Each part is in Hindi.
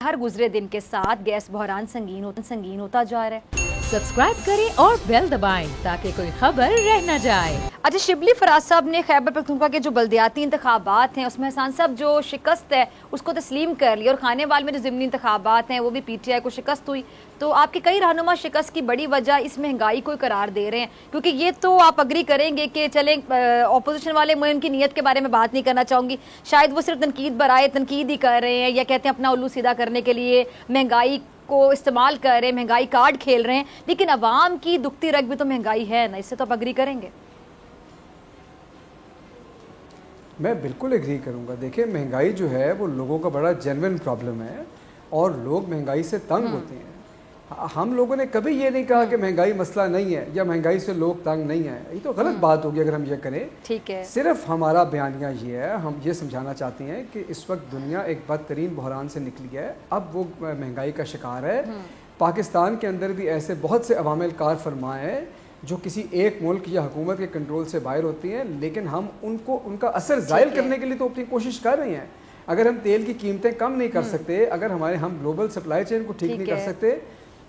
हर गुजरे दिन के साथ गैस बहरान संगीन होता जा रहा है। सब्सक्राइब करें और बेल दबाएं ताकि कोई खबर रह न जाए। अच्छा, शिबली फराज साहब ने खैबर पख्तूनख्वा के जो बल्दियाती इंतखाबात हैं उसमें हसन साहब जो शिकस्त है उसको तस्लीम कर लिया, और खानेवाल में जो ज़िमनी इंतखाबात हैं वो भी पीटीआई को शिकस्त हुई। तो आपके कई रहनुमा शिकस्त की बड़ी वजह इस महंगाई को करार दे रहे हैं, क्योंकि ये तो आप अग्री करेंगे कि चलें अपोजिशन वाले, मैं उनकी नीयत के बारे में बात नहीं करना चाहूँगी, शायद वो सिर्फ तनकीद बराए तनकीद ही कर रहे हैं या कहते हैं अपना उल्लू सीधा करने के लिए महंगाई को इस्तेमाल कर रहे हैं, महंगाई कार्ड खेल रहे हैं, लेकिन अवाम की दुखती रग भी तो महंगाई है ना, इससे तो आप अग्री करेंगे? मैं बिल्कुल एग्री करूंगा। देखिए, महंगाई जो है वो लोगों का बड़ा जेन्युइन प्रॉब्लम है और लोग महंगाई से तंग होते हैं। हम लोगों ने कभी ये नहीं कहा कि महंगाई मसला नहीं है या महंगाई से लोग तंग नहीं है, ये तो गलत बात होगी अगर हम ये करें। ठीक है, सिर्फ हमारा बयानिया ये है, हम ये समझाना चाहते हैं कि इस वक्त दुनिया एक बदतरीन बहरान से निकली है, अब वो महंगाई का शिकार है। पाकिस्तान के अंदर भी ऐसे बहुत से अवामिल कार फरमाए हैं जो किसी एक मुल्क या हुकूमत के कंट्रोल से बाहर होती हैं, लेकिन हम उनको उनका असर ज़ाहिर करने के लिए तो अपनी कोशिश कर रहे हैं। अगर हम तेल की कीमतें कम नहीं कर सकते, अगर हम ग्लोबल सप्लाई चेन को ठीक नहीं कर सकते,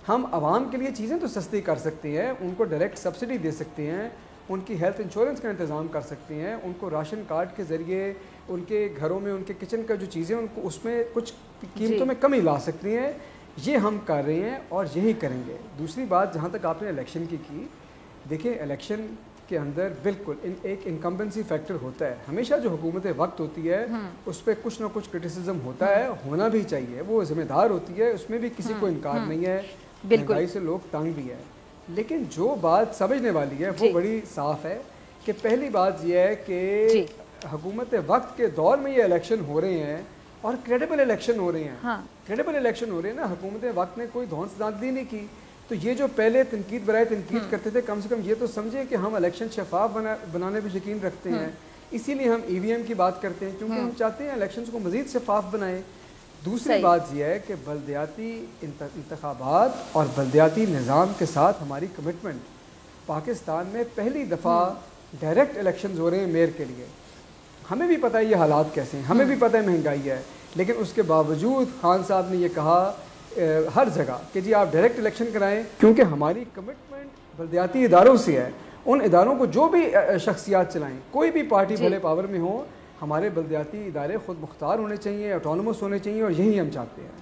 हम आवाम के लिए चीज़ें तो सस्ती कर सकते हैं, उनको डायरेक्ट सब्सिडी दे सकते हैं, उनकी हेल्थ इंश्योरेंस का इंतज़ाम कर सकते हैं, उनको राशन कार्ड के ज़रिए उनके घरों में उनके किचन का जो चीज़ें उनको उसमें कुछ कीमतों में कमी ला सकती हैं। ये हम कर रहे हैं और यही करेंगे। दूसरी बात, जहाँ तक आपने इलेक्शन की, देखिए इलेक्शन के अंदर बिल्कुल एक इनकम्बेंसी फैक्टर होता है। हमेशा जो हुकूमत वक्त होती है उस पर कुछ ना कुछ क्रिटिसिज्म होता है, होना भी चाहिए, वो जिम्मेदार होती है, उसमें भी किसी को इनकार नहीं है। महंगाई से लोग तंग भी है, लेकिन जो बात समझने वाली है वो बड़ी साफ है कि पहली बात यह है कि हुकूमत वक्त के दौर में ये इलेक्शन हो रहे हैं और क्रेडिबल इलेक्शन हो रहे हैं। क्रेडिबल इलेक्शन हो रहे हैं ना, हुकूमत वक्त ने कोई धौंसदागी नहीं की। तो ये जो पहले तनकीद बराए तनकीद करते थे, कम से कम ये तो समझे कि हम इलेक्शन शफाफ बनाने पर यकीन रखते हैं, इसीलिए हम ईवीएम की बात करते हैं, क्योंकि हम चाहते हैं इलेक्शन को मजीद शफाफ बनाएं। दूसरी बात यह है कि बल्दियाती इंतखाबात और बल्दियाती निज़ाम के साथ हमारी कमिटमेंट, पाकिस्तान में पहली दफ़ा डायरेक्ट इलेक्शंस हो रहे हैं मेयर के लिए। हमें भी पता है ये हालात कैसे हैं, हमें भी पता है महंगाई है, लेकिन उसके बावजूद खान साहब ने ये कहा हर जगह कि जी आप डायरेक्ट इलेक्शन कराएं, क्योंकि हमारी कमिटमेंट बल्दियाती इदारों से है। उन इदारों को जो भी शख्सियात चलाएं, कोई भी पार्टी भले पावर में हो, हमारे बल्दियाती इदारे खुद मुख्तार होने चाहिए, ऑटोनमस होने चाहिए, और यही हम चाहते हैं।